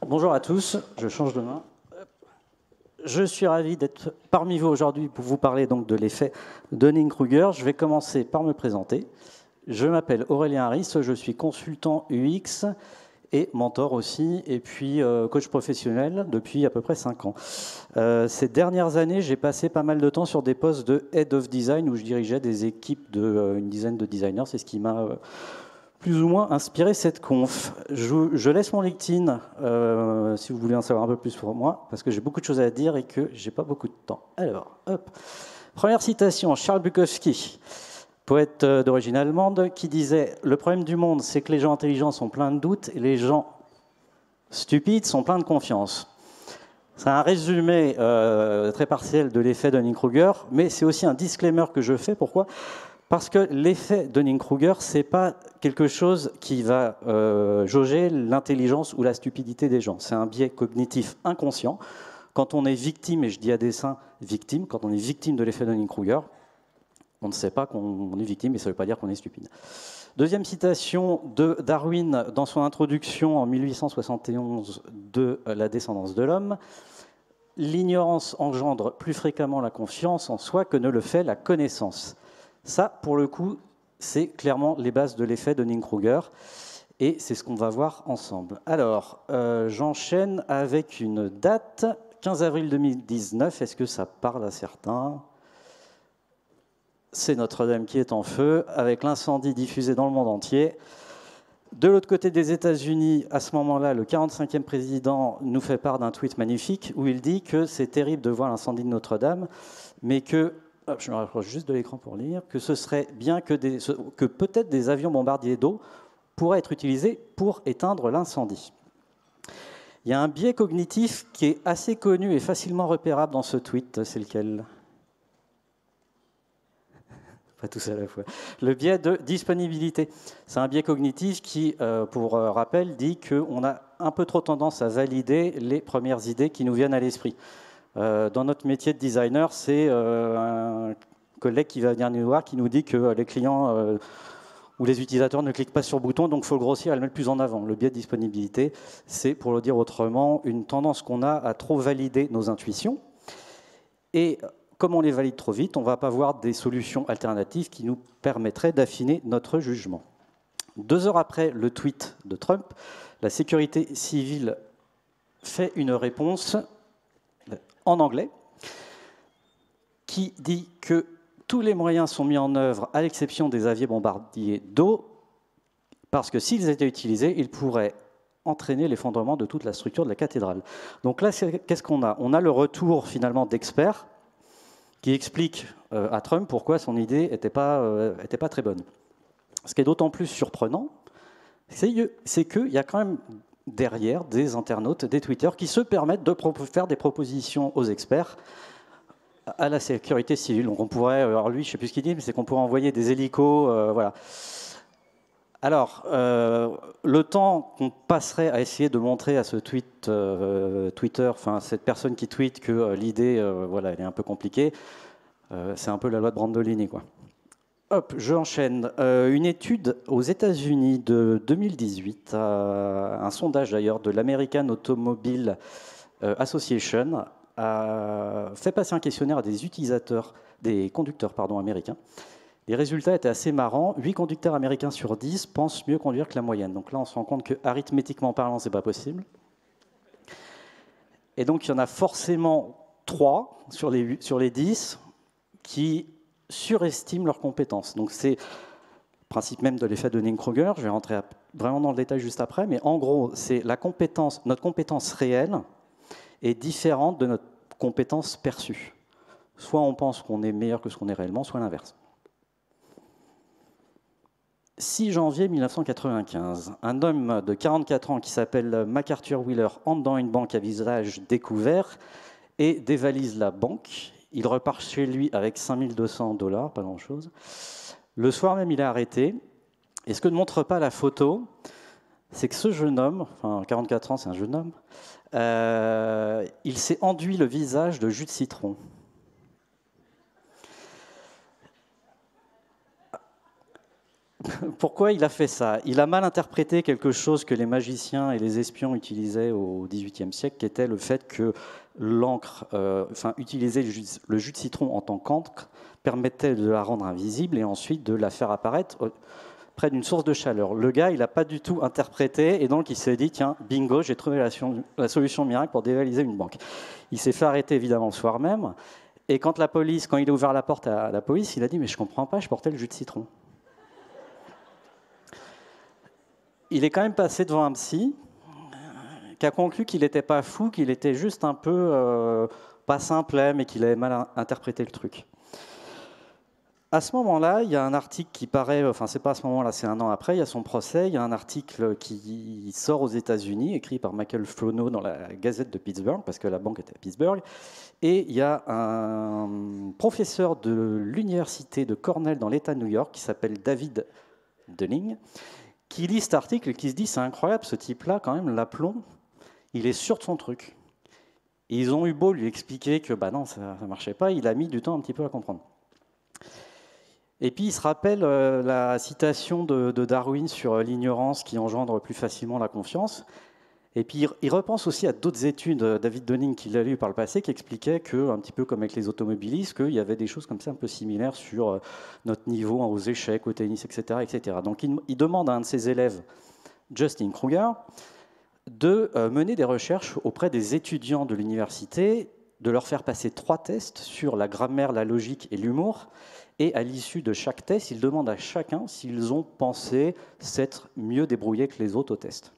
Bonjour à tous, je change de main. Je suis ravi d'être parmi vous aujourd'hui pour vous parler donc de l'effet Dunning-Kruger. Je vais commencer par me présenter. Je m'appelle Aurélien Harris, je suis consultant UX et mentor aussi, et puis coach professionnel depuis à peu près 5 ans. Ces dernières années, j'ai passé pas mal de temps sur des postes de Head of Design où je dirigeais des équipes d'une dizaine de designers. C'est ce qui m'a plus ou moins inspiré cette conf. Je laisse mon LinkedIn si vous voulez en savoir un peu plus pour moi, parce que j'ai beaucoup de choses à dire et que j'ai pas beaucoup de temps. Alors, hop. Première citation, Charles Bukowski, poète d'origine allemande, qui disait « Le problème du monde, c'est que les gens intelligents sont pleins de doutes et les gens stupides sont pleins de confiance ». C'est un résumé très partiel de l'effet Dunning-Kruger, mais c'est aussi un disclaimer que je fais. Pourquoi ? Parce que l'effet Dunning-Kruger, ce n'est pas quelque chose qui va jauger l'intelligence ou la stupidité des gens. C'est un biais cognitif inconscient. Quand on est victime, et je dis à dessein victime, quand on est victime de l'effet Dunning-Kruger, on ne sait pas qu'on est victime, mais ça ne veut pas dire qu'on est stupide. Deuxième citation de Darwin dans son introduction en 1871 de La descendance de l'homme. L'ignorance engendre plus fréquemment la confiance en soi que ne le fait la connaissance. Ça, pour le coup, c'est clairement les bases de l'effet Dunning-Kruger, et c'est ce qu'on va voir ensemble. Alors, j'enchaîne avec une date, 15 avril 2019. Est-ce que ça parle à certains ? C'est Notre-Dame qui est en feu, avec l'incendie diffusé dans le monde entier. De l'autre côté des États-Unis, à ce moment-là, le 45e président nous fait part d'un tweet magnifique où il dit que c'est terrible de voir l'incendie de Notre-Dame, mais que, je me rapproche juste de l'écran pour lire, que ce serait bien que peut-être des avions bombardiers d'eau pourraient être utilisés pour éteindre l'incendie. Il y a un biais cognitif qui est assez connu et facilement repérable dans ce tweet. C'est lequel ? Pas tous à la fois. Le biais de disponibilité. C'est un biais cognitif qui, pour rappel, dit qu'on a un peu trop tendance à valider les premières idées qui nous viennent à l'esprit. Dans notre métier de designer, c'est un collègue qui va venir nous voir, qui nous dit que les clients ou les utilisateurs ne cliquent pas sur le bouton, donc il faut le grossir et le mettre plus en avant. Le biais de disponibilité, c'est, pour le dire autrement, une tendance qu'on a à trop valider nos intuitions. Et comme on les valide trop vite, on ne va pas voir des solutions alternatives qui nous permettraient d'affiner notre jugement. 2 heures après le tweet de Trump, la sécurité civile fait une réponse en anglais qui dit que tous les moyens sont mis en œuvre à l'exception des avions bombardiers d'eau, parce que s'ils étaient utilisés, ils pourraient entraîner l'effondrement de toute la structure de la cathédrale. Donc là, qu'est-ce qu'on a ? On a le retour finalement d'experts qui explique à Trump pourquoi son idée n'était pas très bonne. Ce qui est d'autant plus surprenant, c'est qu'il y a quand même derrière des internautes, des tweeters, qui se permettent de faire des propositions aux experts à la sécurité civile. Donc on pourrait, alors lui, je ne sais plus ce qu'il dit, mais c'est qu'on pourrait envoyer des hélicos, voilà. Alors, le temps qu'on passerait à essayer de montrer à ce Twitter, enfin cette personne qui tweet que l'idée, voilà, elle est un peu compliquée, c'est un peu la loi de Brandolini, quoi. Hop, j'enchaîne. Une étude aux États-Unis de 2018, un sondage d'ailleurs de l'American Automobile Association, a fait passer un questionnaire à des utilisateurs, des conducteurs américains. Les résultats étaient assez marrants. 8 conducteurs américains sur 10 pensent mieux conduire que la moyenne. Donc là, on se rend compte que, arithmétiquement parlant, ce n'est pas possible. Et donc, il y en a forcément 3 sur les 10 qui surestiment leurs compétences. Donc, c'est le principe même de l'effet Dunning-Kruger. Je vais rentrer vraiment dans le détail juste après. Mais en gros, c'est notre compétence réelle est différente de notre compétence perçue. Soit on pense qu'on est meilleur que ce qu'on est réellement, soit l'inverse. 6 janvier 1995, un homme de 44 ans qui s'appelle MacArthur Wheeler entre dans une banque à visage découvert et dévalise la banque. Il repart chez lui avec 5200 $, pas grand-chose. Le soir même, il est arrêté. Et ce que ne montre pas la photo, c'est que ce jeune homme, enfin 44 ans, c'est un jeune homme, il s'est enduit le visage de jus de citron. Pourquoi il a fait ça? Il a mal interprété quelque chose que les magiciens et les espions utilisaient au XVIIIe siècle, qui était le fait que l'encre, utiliser le jus de citron en tant qu'encre permettait de la rendre invisible et ensuite de la faire apparaître près d'une source de chaleur. Le gars, il n'a pas du tout interprété et donc il s'est dit, tiens, bingo, j'ai trouvé la solution miracle pour dévaliser une banque. Il s'est fait arrêter évidemment le soir même et quand il a ouvert la porte à la police, il a dit, mais je ne comprends pas, je portais le jus de citron. Il est quand même passé devant un psy qui a conclu qu'il n'était pas fou, qu'il était juste un peu pas simplet, mais qu'il avait mal interprété le truc. À ce moment-là, il y a un article qui paraît, enfin c'est pas à ce moment-là, c'est un an après, il y a son procès, il y a un article qui sort aux États-Unis, écrit par Michael Flournoy dans la Gazette de Pittsburgh, parce que la banque était à Pittsburgh, et il y a un professeur de l'université de Cornell dans l'État de New York qui s'appelle David Dunning, qui lit cet article et qui se dit c'est incroyable, ce type-là, quand même, l'aplomb, il est sûr de son truc. Et ils ont eu beau lui expliquer que bah non, ça ne marchait pas, il a mis du temps un petit peu à comprendre. Et puis il se rappelle la citation de Darwin sur l'ignorance qui engendre plus facilement la confiance. Et puis il repense aussi à d'autres études, David Dunning, qu'il a lues par le passé, qui expliquaient que, un petit peu comme avec les automobilistes, qu'il y avait des choses comme ça un peu similaires sur notre niveau aux échecs, au tennis, etc. etc. Donc il demande à un de ses élèves, Justin Kruger, de mener des recherches auprès des étudiants de l'université, de leur faire passer 3 tests sur la grammaire, la logique et l'humour. Et à l'issue de chaque test, il demande à chacun s'ils ont pensé s'être mieux débrouillés que les autres au test.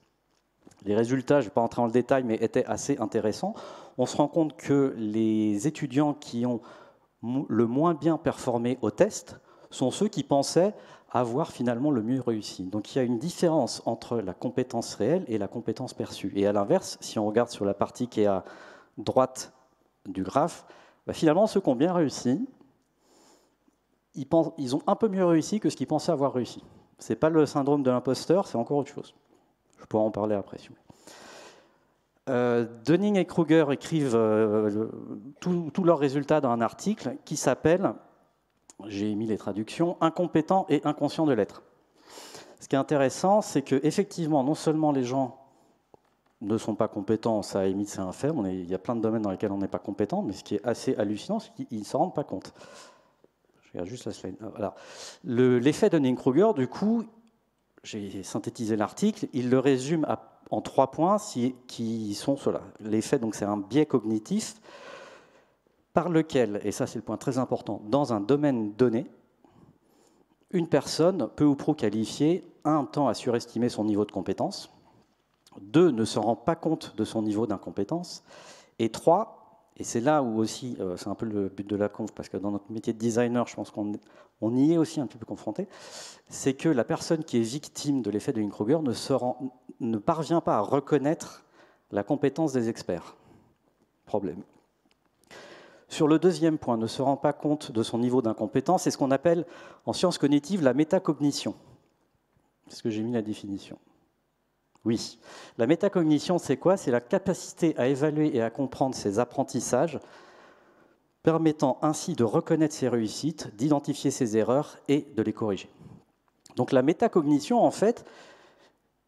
Les résultats, je ne vais pas entrer dans le détail, mais étaient assez intéressants. On se rend compte que les étudiants qui ont le moins bien performé au test sont ceux qui pensaient avoir finalement le mieux réussi. Donc il y a une différence entre la compétence réelle et la compétence perçue. Et à l'inverse, si on regarde sur la partie qui est à droite du graphe, finalement ceux qui ont bien réussi, ils ont un peu mieux réussi que ce qu'ils pensaient avoir réussi. Ce n'est pas le syndrome de l'imposteur, c'est encore autre chose. Je pourrais en parler après. Dunning et Kruger écrivent tous leurs résultats dans un article qui s'appelle, j'ai mis les traductions, « Incompétent et inconscient de l'être ». Ce qui est intéressant, c'est qu'effectivement, non seulement les gens ne sont pas compétents, ça à limite c'est un fait, il y a plein de domaines dans lesquels on n'est pas compétent, mais ce qui est assez hallucinant, c'est qu'ils ne s'en rendent pas compte. Je regarde juste la slide. Voilà. L'effet Dunning-Kruger, du coup, j'ai synthétisé l'article, il le résume en 3 points qui sont ceux-là. L'effet, donc, c'est un biais cognitif par lequel, et ça c'est le point très important, dans un domaine donné, une personne, peu ou prou qualifiée, 1, tend à surestimer son niveau de compétence, 2, ne se rend pas compte de son niveau d'incompétence, et 3, et c'est là où aussi, c'est un peu le but de la conf, parce que dans notre métier de designer, je pense qu'on y est aussi un petit peu confronté, c'est que la personne qui est victime de l'effet de Dunning-Kruger ne parvient pas à reconnaître la compétence des experts. Problème. Sur le deuxième point, ne se rend pas compte de son niveau d'incompétence, c'est ce qu'on appelle en sciences cognitives la métacognition. Est-ce que j'ai mis la définition ? Oui. La métacognition, c'est quoi? C'est la capacité à évaluer et à comprendre ses apprentissages, permettant ainsi de reconnaître ses réussites, d'identifier ses erreurs et de les corriger. Donc la métacognition, en fait,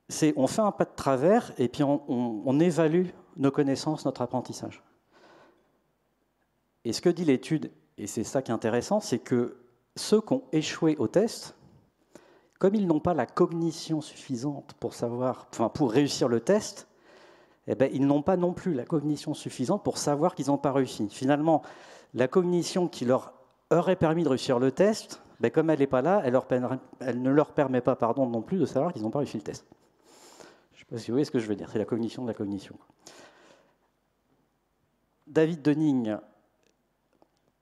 c'est on fait un pas de travers et puis on évalue nos connaissances, notre apprentissage. Et ce que dit l'étude, et c'est ça qui est intéressant, c'est que ceux qui ont échoué au test, comme ils n'ont pas la cognition suffisante pour réussir le test, eh bien, ils n'ont pas non plus la cognition suffisante pour savoir qu'ils n'ont pas réussi. Finalement, la cognition qui leur aurait permis de réussir le test, ben, comme elle n'est pas là, elle ne leur permet pas non plus de savoir qu'ils n'ont pas réussi le test. Je ne sais pas si vous voyez ce que je veux dire, c'est la cognition de la cognition. David Dunning,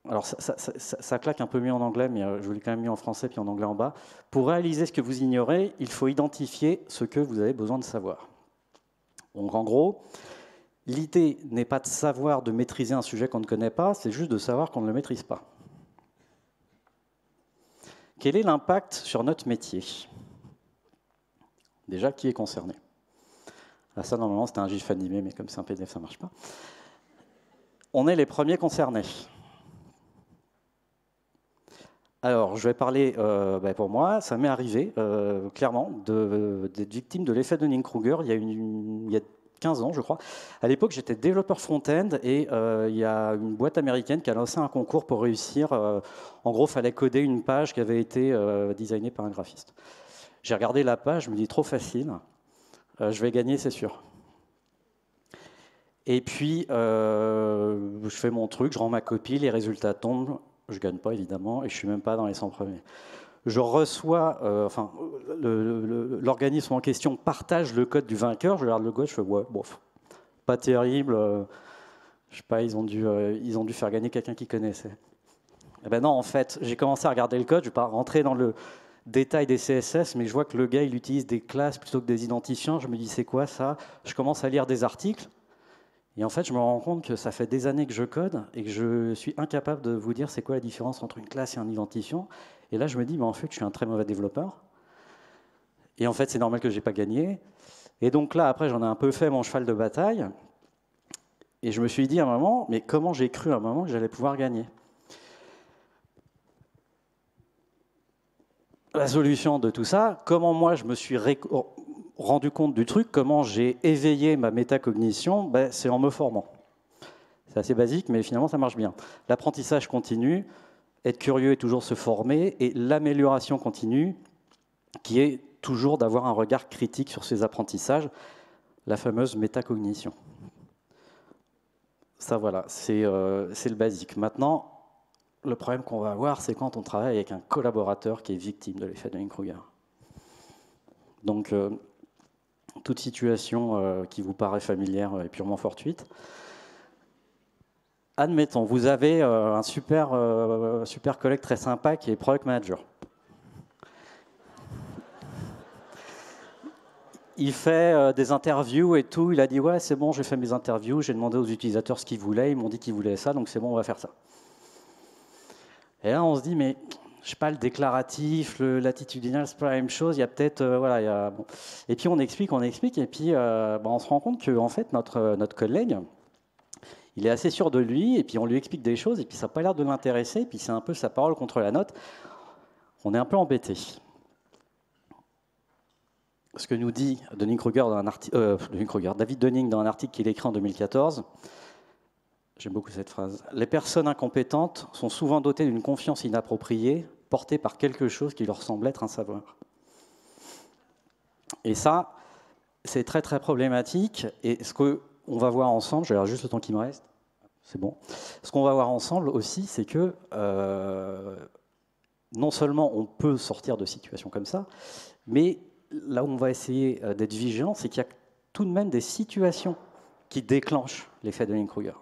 alors ça claque un peu mieux en anglais, mais je vous l'ai quand même mis en français puis en anglais en bas. Pour réaliser ce que vous ignorez, il faut identifier ce que vous avez besoin de savoir. Donc en gros, l'idée n'est pas de savoir, de maîtriser un sujet qu'on ne connaît pas, c'est juste de savoir qu'on ne le maîtrise pas. Quel est l'impact sur notre métier? Déjà, qui est concerné? Là, ça, normalement, c'était un GIF animé, mais comme c'est un PDF, ça ne marche pas. On est les premiers concernés. Alors, je vais parler pour moi. Ça m'est arrivé, clairement, d'être victime de l'effet Dunning-Kruger il y a 15 ans, je crois. À l'époque, j'étais développeur front-end et il y a une boîte américaine qui a lancé un concours pour réussir. En gros, il fallait coder une page qui avait été designée par un graphiste. J'ai regardé la page, je me dis trop facile, je vais gagner, c'est sûr. Et puis, je fais mon truc, je rends ma copie, les résultats tombent. Je ne gagne pas, évidemment, et je ne suis même pas dans les 100 premiers. Je reçois, l'organisme en question partage le code du vainqueur. Je regarde le code, je fais, ouais, bof, pas terrible. Je sais pas, ils ont dû faire gagner quelqu'un qui connaissait. Eh ben non, en fait, j'ai commencé à regarder le code, je ne vais pas rentrer dans le détail des CSS, mais je vois que le gars, il utilise des classes plutôt que des identifiants. Je me dis, c'est quoi ça? Je commence à lire des articles. Et en fait, je me rends compte que ça fait des années que je code et que je suis incapable de vous dire c'est quoi la différence entre une classe et un identifiant. Et là, je me dis, mais en fait, je suis un très mauvais développeur. Et en fait, c'est normal que je n'ai pas gagné. Et donc là, après, j'en ai un peu fait mon cheval de bataille. Et je me suis dit à un moment, mais comment j'ai cru à un moment que j'allais pouvoir gagner? La solution de tout ça, comment moi je me suis rendu compte du truc, comment j'ai éveillé ma métacognition, c'est en me formant. C'est assez basique, mais finalement ça marche bien. L'apprentissage continue, être curieux et toujours se former, et l'amélioration continue, qui est toujours d'avoir un regard critique sur ses apprentissages, la fameuse métacognition. Ça voilà, c'est le basique. Maintenant, le problème qu'on va avoir, c'est quand on travaille avec un collaborateur qui est victime de l'effet Dunning-Kruger. Donc, toute situation qui vous paraît familière est purement fortuite. Admettons, vous avez un super collègue très sympa qui est Product Manager. Il fait des interviews et tout. Il a dit « Ouais, c'est bon, j'ai fait mes interviews, j'ai demandé aux utilisateurs ce qu'ils voulaient, ils m'ont dit qu'ils voulaient ça, donc c'est bon, on va faire ça. » Et là, on se dit « Mais je sais pas, le déclaratif, le latitudinal, c'est pas la même chose. Il y a peut-être, bon. » Et puis on explique, et puis on se rend compte que en fait notre collègue, il est assez sûr de lui, et puis on lui explique des choses, et puis ça n'a pas l'air de l'intéresser, et puis c'est un peu sa parole contre la note. On est un peu embêté. Ce que nous dit David Dunning dans un article qu'il écrit en 2014. J'aime beaucoup cette phrase. Les personnes incompétentes sont souvent dotées d'une confiance inappropriée, portée par quelque chose qui leur semble être un savoir. Et ça, c'est très très problématique. Et ce qu'on va voir ensemble, je vais juste le temps qui me reste, c'est bon. Ce qu'on va voir ensemble aussi, c'est que non seulement on peut sortir de situations comme ça, mais là où on va essayer d'être vigilant, c'est qu'il y a tout de même des situations qui déclenchent l'effet Dunning-Kruger.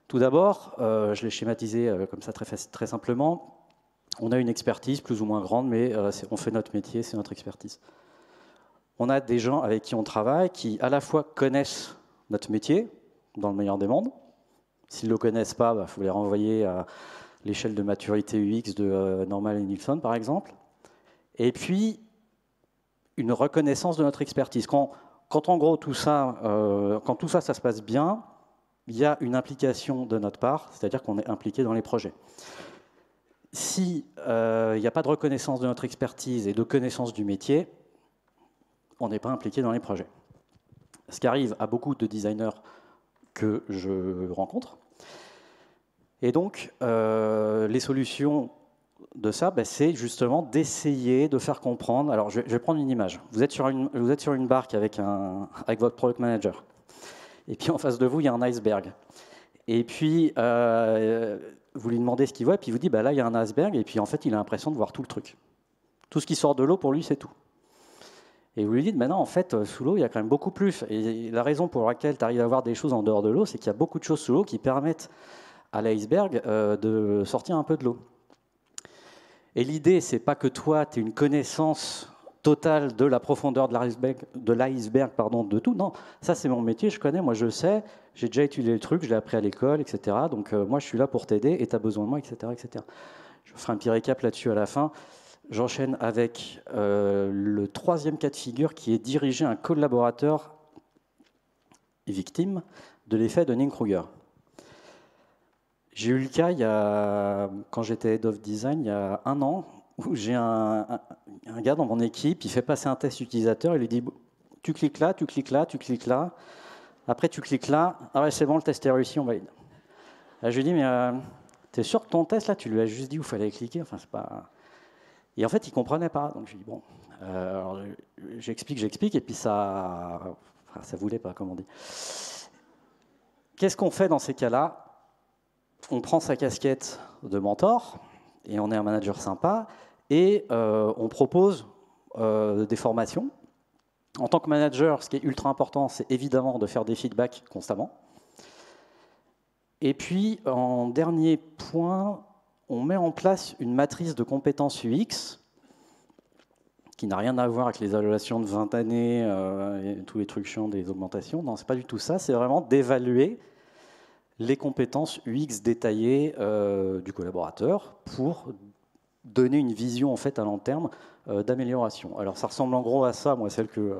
Tout d'abord, je l'ai schématisé comme ça très simplement, on a une expertise plus ou moins grande, mais on fait notre métier, c'est notre expertise. On a des gens avec qui on travaille qui à la fois connaissent notre métier, dans le meilleur des mondes. S'ils ne le connaissent pas, il faut les renvoyer à l'échelle de maturité UX de Norman et Nilsson, par exemple. Et puis, une reconnaissance de notre expertise. Quand en gros, tout ça, ça se passe bien, il y a une implication de notre part, c'est-à-dire qu'on est impliqué dans les projets. Si il n'y a pas de reconnaissance de notre expertise et de connaissance du métier, on n'est pas impliqué dans les projets. Ce qui arrive à beaucoup de designers que je rencontre. Et donc, les solutions de ça, c'est justement d'essayer de faire comprendre. Alors, je vais prendre une image. Vous êtes sur une barque avec votre product manager. Et puis, en face de vous, il y a un iceberg. Et puis, vous lui demandez ce qu'il voit, et puis il vous dit, là, il y a un iceberg, et puis en fait, il a l'impression de voir tout le truc. Tout ce qui sort de l'eau, pour lui, c'est tout. Et vous lui dites, non, en fait, sous l'eau, il y a quand même beaucoup plus. Et la raison pour laquelle tu arrives à voir des choses en dehors de l'eau, c'est qu'il y a beaucoup de choses sous l'eau qui permettent à l'iceberg de sortir un peu de l'eau. Et l'idée, c'est pas que toi, tu aies une connaissance totale de la profondeur de l'iceberg, de tout. Non, ça, c'est mon métier, je connais, moi, je sais, j'ai déjà étudié le truc, je l'ai appris à l'école, etc. Donc, moi, je suis là pour t'aider et tu as besoin de moi, etc., etc. Je ferai un petit récap là-dessus à la fin. J'enchaîne avec le troisième cas de figure qui est diriger un collaborateur victime de l'effet Dunning-Kruger. J'ai eu le cas, quand j'étais Head of Design, il y a 1 an, où j'ai un gars dans mon équipe, il fait passer un test utilisateur, il lui dit « tu cliques là, tu cliques là, tu cliques là, après tu cliques là, ah ouais c'est bon, le test est réussi, on valide ». Je lui dis « mais t'es sûr que ton test là, tu lui as juste dit où il fallait cliquer, enfin c'est pas… » Et en fait, il ne comprenait pas, donc je lui dis « bon, alors, j'explique, et puis ça ne voulait pas, comme on dit ». Qu'est-ce qu'on fait dans ces cas-là? On prend sa casquette de mentor, et on est un manager sympa, et on propose des formations. En tant que manager, ce qui est ultra important, c'est évidemment de faire des feedbacks constamment. Et puis, en dernier point, on met en place une matrice de compétences UX qui n'a rien à voir avec les évaluations de 20 années et tous les trucs chiants des augmentations. Non, c'est pas du tout ça. C'est vraiment d'évaluer les compétences UX détaillées du collaborateur pour donner une vision en fait à long terme d'amélioration. Alors ça ressemble en gros à ça, moi celle que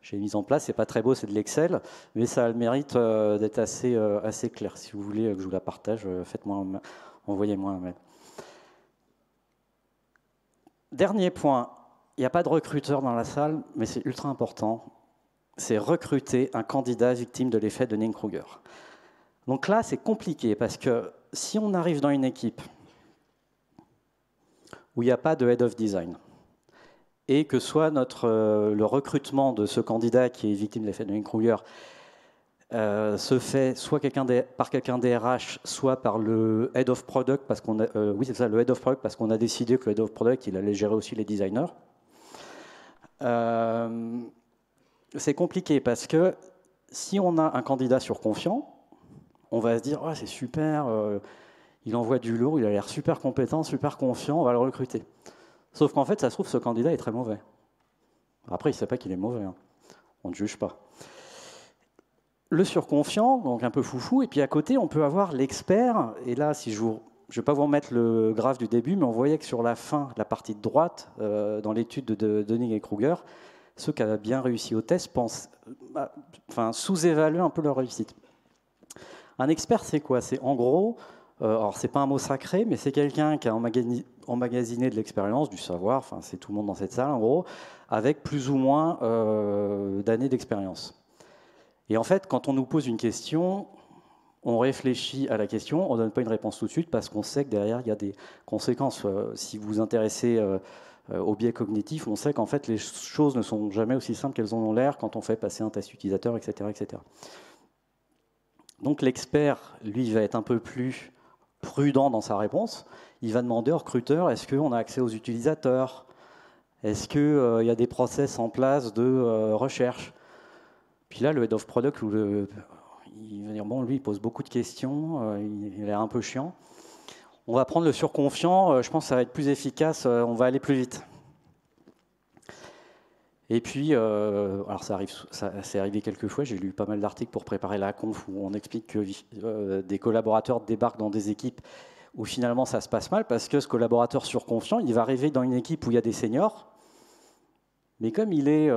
j'ai mise en place. C'est pas très beau, c'est de l'Excel, mais ça a le mérite d'être assez clair. Si vous voulez que je vous la partage, envoyez-moi un mail. Dernier point, il n'y a pas de recruteur dans la salle, mais c'est ultra important. C'est recruter un candidat victime de l'effet de Dunning-Kruger. Donc là, c'est compliqué parce que si on arrive dans une équipe où il n'y a pas de Head of Design et que soit le recrutement de ce candidat qui est victime de l'effet de Dunning-Kruger se fait soit par quelqu'un des RH, soit par le Head of Product, parce qu'on a, oui c'est ça, le Head of Product, parce qu'on a décidé que le Head of Product, il allait gérer aussi les designers. C'est compliqué parce que si on a un candidat surconfiant, on va se dire oh, c'est super, il envoie du lourd, il a l'air super compétent, super confiant, on va le recruter. Sauf qu'en fait, ça se trouve, ce candidat est très mauvais. Après, il ne sait pas qu'il est mauvais, hein. On ne juge pas. Le surconfiant, donc un peu foufou, et puis à côté, on peut avoir l'expert, et là, je ne vais pas vous remettre le graphe du début, mais on voyait que sur la fin, la partie de droite, dans l'étude de Dunning-Kruger, ceux qui avaient bien réussi au test sous-évaluent un peu leur réussite. Un expert, c'est quoi? C'est en gros, alors c'est pas un mot sacré, mais c'est quelqu'un qui a emmagasiné de l'expérience, du savoir, enfin c'est tout le monde dans cette salle en gros, avec plus ou moins d'années d'expérience. Et en fait, quand on nous pose une question, on réfléchit à la question, on ne donne pas une réponse tout de suite parce qu'on sait que derrière il y a des conséquences. Si vous vous intéressez au biais cognitif, on sait qu'en fait les choses ne sont jamais aussi simples qu'elles en ont l'air quand on fait passer un test utilisateur, etc., etc. Donc l'expert, lui, va être un peu plus prudent dans sa réponse. Il va demander au recruteur, est-ce qu'on a accès aux utilisateurs? Est-ce qu'il y a des process en place de recherche? Puis là, le Head of Product, il va dire, bon, lui, il pose beaucoup de questions, il a l'air un peu chiant. On va prendre le surconfiant, je pense que ça va être plus efficace, on va aller plus vite. Et puis, alors c'est arrivé quelques fois, j'ai lu pas mal d'articles pour préparer la conf où on explique que des collaborateurs débarquent dans des équipes où finalement ça se passe mal parce que ce collaborateur surconfiant, il va arriver dans une équipe où il y a des seniors, mais comme il est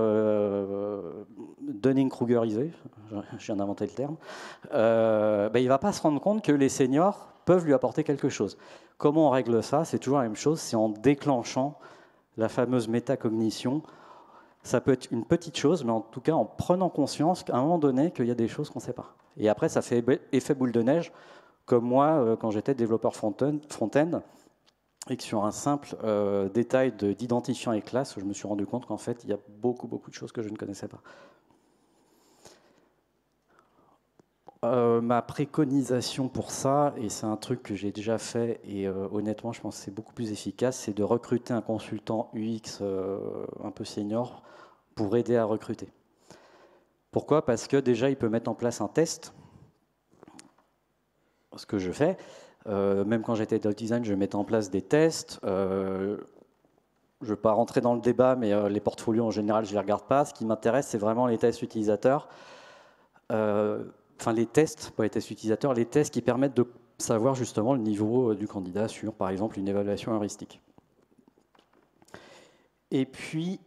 Dunning-Krugerisé, je viens d'inventer le terme, il ne va pas se rendre compte que les seniors peuvent lui apporter quelque chose. Comment on règle ça? C'est toujours la même chose, c'est en déclenchant la fameuse métacognition. Ça peut être une petite chose, mais en tout cas en prenant conscience qu'à un moment donné, qu'il y a des choses qu'on ne sait pas. Et après, ça fait effet boule de neige, comme moi, quand j'étais développeur front-end, et que sur un simple détail d'identifiant et classe, je me suis rendu compte qu'en fait, il y a beaucoup de choses que je ne connaissais pas. Ma préconisation pour ça, et c'est un truc que j'ai déjà fait, et honnêtement, je pense que c'est beaucoup plus efficace, c'est de recruter un consultant UX un peu senior pour aider à recruter. Pourquoi? Parce que déjà, il peut mettre en place un test, ce que je fais. Même quand j'étais dans le design, je mettais en place des tests. Je ne vais pas rentrer dans le débat, mais les portfolios, en général, je ne les regarde pas. Ce qui m'intéresse, c'est vraiment les tests utilisateurs. Enfin, les tests, pas les tests utilisateurs, les tests qui permettent de savoir justement le niveau du candidat sur, par exemple, une évaluation heuristique. Et puis,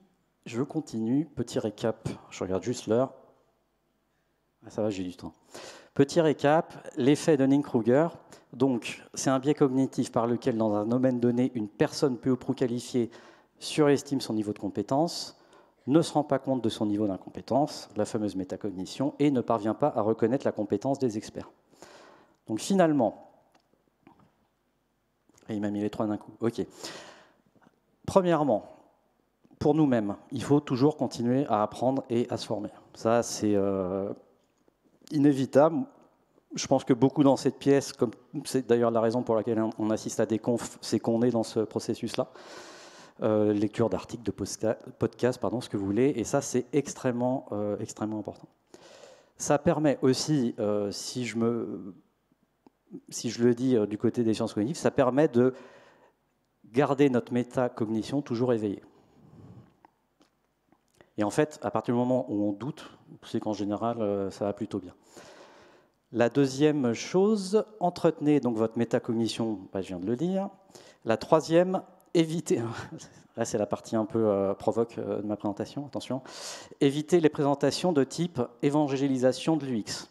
je continue. Petit récap. Je regarde juste l'heure. Ah, ça va, j'ai du temps. Petit récap, l'effet Dunning-Kruger. Donc, c'est un biais cognitif par lequel, dans un domaine donné, une personne peu ou prou qualifiée surestime son niveau de compétence, ne se rend pas compte de son niveau d'incompétence, la fameuse métacognition, et ne parvient pas à reconnaître la compétence des experts. Donc finalement, il m'a mis les trois d'un coup. Ok. Premièrement, pour nous-mêmes, il faut toujours continuer à apprendre et à se former. Ça, c'est inévitable. Je pense que beaucoup dans cette pièce, comme c'est d'ailleurs la raison pour laquelle on assiste à des confs, c'est qu'on est dans ce processus-là. Lecture d'articles, de podcasts, pardon, ce que vous voulez. Et ça, c'est extrêmement, extrêmement important. Ça permet aussi, si je le dis du côté des sciences cognitives, ça permet de garder notre métacognition toujours éveillée. Et en fait, à partir du moment où on doute, c'est qu'en général, ça va plutôt bien. La deuxième chose, entretenez donc votre métacognition, je viens de le dire. La troisième, évitez, là c'est la partie un peu provoque de ma présentation, attention, évitez les présentations de type évangélisation de l'UX.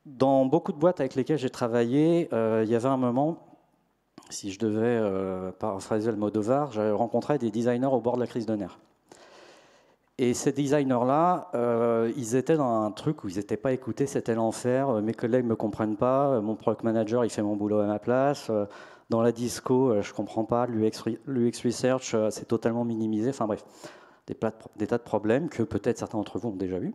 Dans beaucoup de boîtes avec lesquelles j'ai travaillé, il y avait un moment, si je devais paraphraser Almodovar, j'avais rencontré des designers au bord de la crise de nerfs. Et ces designers-là, ils étaient dans un truc où ils n'étaient pas écoutés, c'était l'enfer. Mes collègues ne me comprennent pas, mon product manager, il fait mon boulot à ma place. Dans la disco, je ne comprends pas, l'UX Research, c'est totalement minimisé. Enfin bref, des tas de problèmes que peut-être certains d'entre vous ont déjà vus.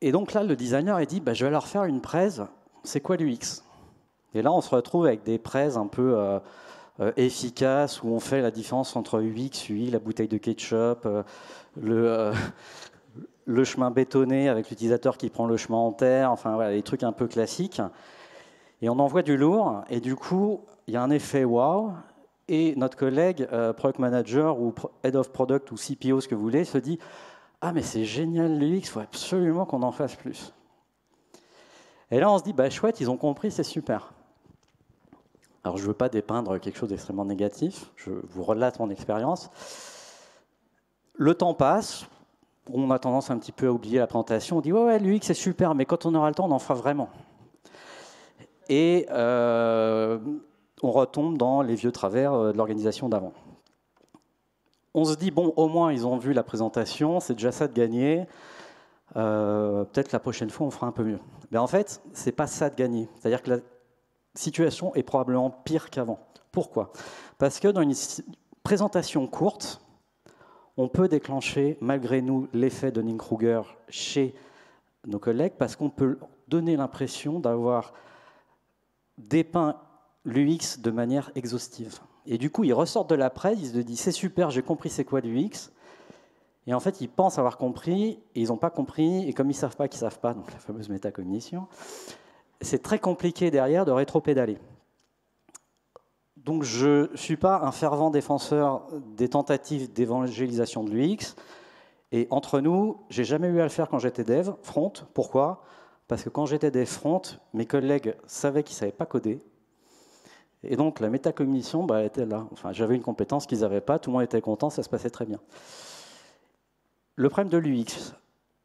Et donc là, le designer, il dit, je vais leur faire une presse, c'est quoi l'UX? Et là, on se retrouve avec des presses un peu efficaces, où on fait la différence entre UX, UI, la bouteille de ketchup, le chemin bétonné avec l'utilisateur qui prend le chemin en terre, enfin voilà, des trucs un peu classiques. Et on envoie du lourd, et du coup, il y a un effet wow, et notre collègue, product manager ou head of product ou CPO, ce que vous voulez, se dit « Ah, mais c'est génial l'UX, il faut absolument qu'on en fasse plus. » Et là, on se dit « Chouette, ils ont compris, c'est super. » Alors, je ne veux pas dépeindre quelque chose d'extrêmement négatif, je vous relate mon expérience. Le temps passe, on a tendance un petit peu à oublier la présentation, on dit « Ouais, l'UX, c'est super, mais quand on aura le temps, on en fera vraiment. » Et on retombe dans les vieux travers de l'organisation d'avant. On se dit, bon, au moins, ils ont vu la présentation, c'est déjà ça de gagner. Peut-être la prochaine fois, on fera un peu mieux. Mais en fait, ce n'est pas ça de gagner. C'est-à-dire que la situation est probablement pire qu'avant. Pourquoi? Parce que dans une présentation courte, on peut déclencher, malgré nous, l'effet de Dunning-Kruger chez nos collègues, parce qu'on peut donner l'impression d'avoir dépeint l'UX de manière exhaustive. Et du coup, ils ressortent de la presse, ils se disent « c'est super, j'ai compris c'est quoi l'UX ». Et en fait, ils pensent avoir compris, et ils n'ont pas compris, et comme ils ne savent pas qu'ils ne savent pas, donc la fameuse métacognition, c'est très compliqué derrière de rétro-pédaler. Donc je ne suis pas un fervent défenseur des tentatives d'évangélisation de l'UX, et entre nous, j'ai jamais eu à le faire quand j'étais dev, front. Pourquoi? Parce que quand j'étais dev front, mes collègues savaient qu'ils ne savaient pas coder, et donc la métacognition était là. Enfin, j'avais une compétence qu'ils n'avaient pas, tout le monde était content, ça se passait très bien. Le problème de l'UX,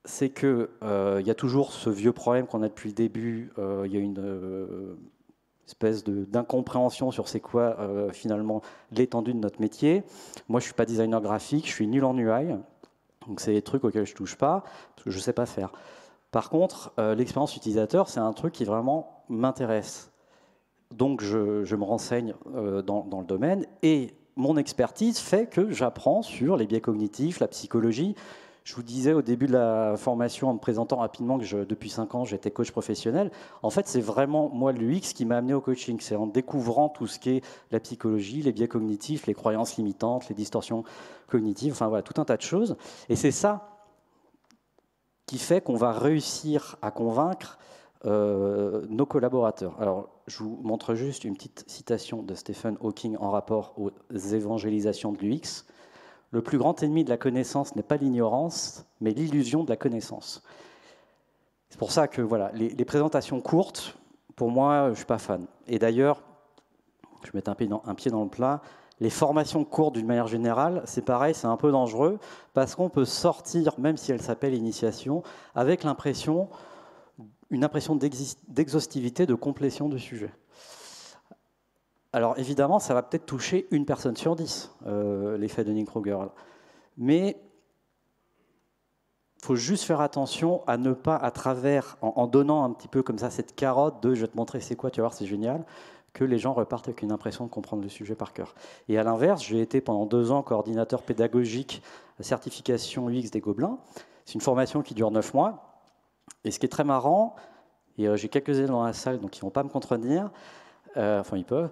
c'est qu'il y a toujours ce vieux problème qu'on a depuis le début, il y a une espèce d'incompréhension sur c'est quoi finalement l'étendue de notre métier. Moi, je ne suis pas designer graphique, je suis nul en UI, donc c'est des trucs auxquels je ne touche pas, parce que je ne sais pas faire. Par contre, l'expérience utilisateur, c'est un truc qui vraiment m'intéresse. Donc, je me renseigne dans le domaine et mon expertise fait que j'apprends sur les biais cognitifs, la psychologie. Je vous disais au début de la formation, en me présentant rapidement, que depuis 5 ans, j'étais coach professionnel. En fait, c'est vraiment, moi, l'UX qui m'a amené au coaching. C'est en découvrant tout ce qui est la psychologie, les biais cognitifs, les croyances limitantes, les distorsions cognitives, enfin voilà, tout un tas de choses. Et c'est ça qui fait qu'on va réussir à convaincre nos collaborateurs. Alors, je vous montre juste une petite citation de Stephen Hawking en rapport aux évangélisations de l'UX. Le plus grand ennemi de la connaissance n'est pas l'ignorance, mais l'illusion de la connaissance. C'est pour ça que voilà, les présentations courtes, pour moi, je ne suis pas fan. Et d'ailleurs, je vais mettre un pied dans le plat, Les formations courtes, d'une manière générale, c'est pareil, c'est un peu dangereux, parce qu'on peut sortir, même si elle s'appelle initiation, avec une impression d'exhaustivité, de complétion du sujet. Alors évidemment, ça va peut-être toucher une personne sur 10, l'effet de Dunning-Kruger. Mais il faut juste faire attention à ne pas, à travers, en donnant un petit peu comme ça cette carotte de « je vais te montrer c'est quoi, tu vas voir, c'est génial », que les gens repartent avec une impression de comprendre le sujet par cœur. Et à l'inverse, j'ai été pendant 2 ans coordinateur pédagogique à certification UX des Gobelins. C'est une formation qui dure 9 mois. Et ce qui est très marrant, et j'ai quelques élèves dans la salle, donc ils ne vont pas me contredire, enfin ils peuvent,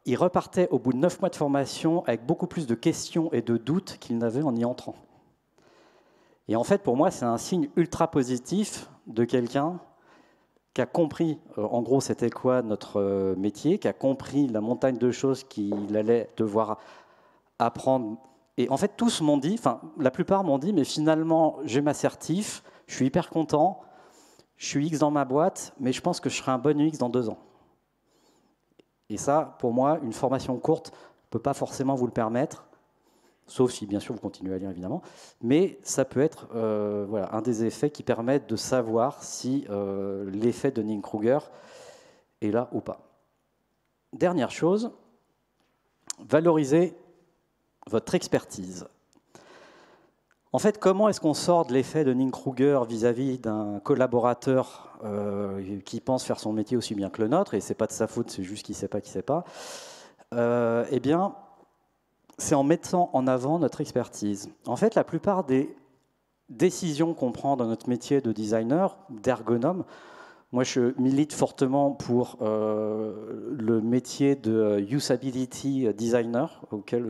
ils repartaient au bout de 9 mois de formation avec beaucoup plus de questions et de doutes qu'ils n'avaient en y entrant. Et en fait, pour moi, c'est un signe ultra positif de quelqu'un qui a compris, en gros, c'était quoi notre métier, qui a compris la montagne de choses qu'il allait devoir apprendre. Et en fait, tous m'ont dit, enfin, la plupart m'ont dit, mais finalement, j'ai ma certif, je suis hyper content, je suis X dans ma boîte, mais je pense que je serai un bon UX dans 2 ans. Et ça, pour moi, une formation courte ne peut pas forcément vous le permettre, sauf si, bien sûr, vous continuez à lire, évidemment. Mais ça peut être voilà, un des effets qui permettent de savoir si l'effet de Dunning-Kruger est là ou pas. Dernière chose, valoriser votre expertise. En fait, comment est-ce qu'on sort de l'effet de Dunning-Kruger vis-à-vis d'un collaborateur qui pense faire son métier aussi bien que le nôtre, et ce n'est pas de sa faute, c'est juste qu'il ne sait pas, qu'il ne sait pas. Eh bien, c'est en mettant en avant notre expertise. En fait, la plupart des décisions qu'on prend dans notre métier de designer, d'ergonome, moi je milite fortement pour le métier de usability designer, auquel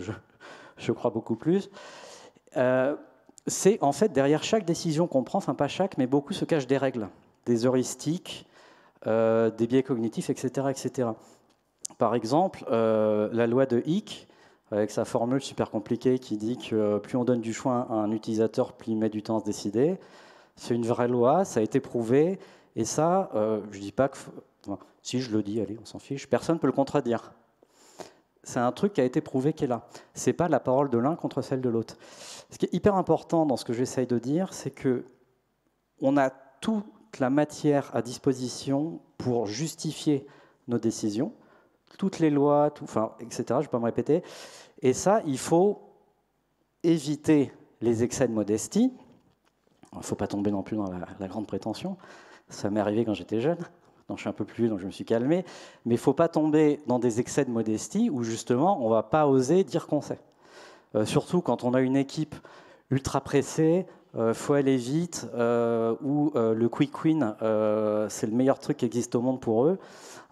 je crois beaucoup plus. C'est en fait derrière chaque décision qu'on prend, enfin pas chaque, mais beaucoup se cachent des règles, des heuristiques, des biais cognitifs, etc. etc. Par exemple, la loi de Hick, avec sa formule super compliquée qui dit que plus on donne du choix à un utilisateur, plus il met du temps à se décider. C'est une vraie loi, ça a été prouvé, et ça, je ne dis pas que... Enfin, si je le dis, allez, on s'en fiche, personne ne peut le contredire. C'est un truc qui a été prouvé qui est là. Ce n'est pas la parole de l'un contre celle de l'autre. Ce qui est hyper important dans ce que j'essaye de dire, c'est qu'on a toute la matière à disposition pour justifier nos décisions, toutes les lois, enfin, etc., je ne vais pas me répéter. Et ça, il faut éviter les excès de modestie. Il ne faut pas tomber non plus dans la grande prétention. Ça m'est arrivé quand j'étais jeune. Donc je suis un peu plus vieux, donc je me suis calmé. Mais il ne faut pas tomber dans des excès de modestie où justement, on ne va pas oser dire qu'on sait. Surtout quand on a une équipe ultra pressée, faut aller vite, ou le quick win, c'est le meilleur truc qui existe au monde pour eux.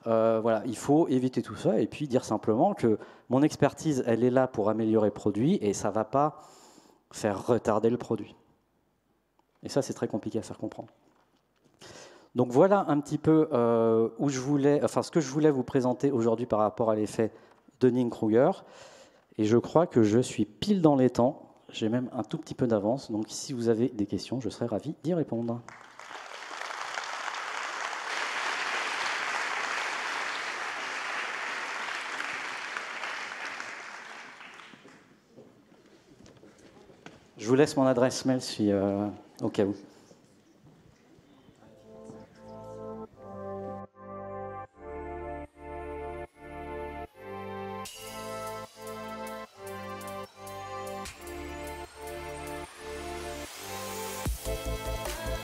Voilà, il faut éviter tout ça et puis dire simplement que mon expertise, elle est là pour améliorer le produit et ça ne va pas faire retarder le produit. Et ça, c'est très compliqué à faire comprendre. Donc voilà un petit peu ce que je voulais vous présenter aujourd'hui par rapport à l'effet Dunning-Kruger. Et je crois que je suis pile dans les temps. J'ai même un tout petit peu d'avance. Donc si vous avez des questions, je serai ravi d'y répondre. Je vous laisse mon adresse mail au cas où.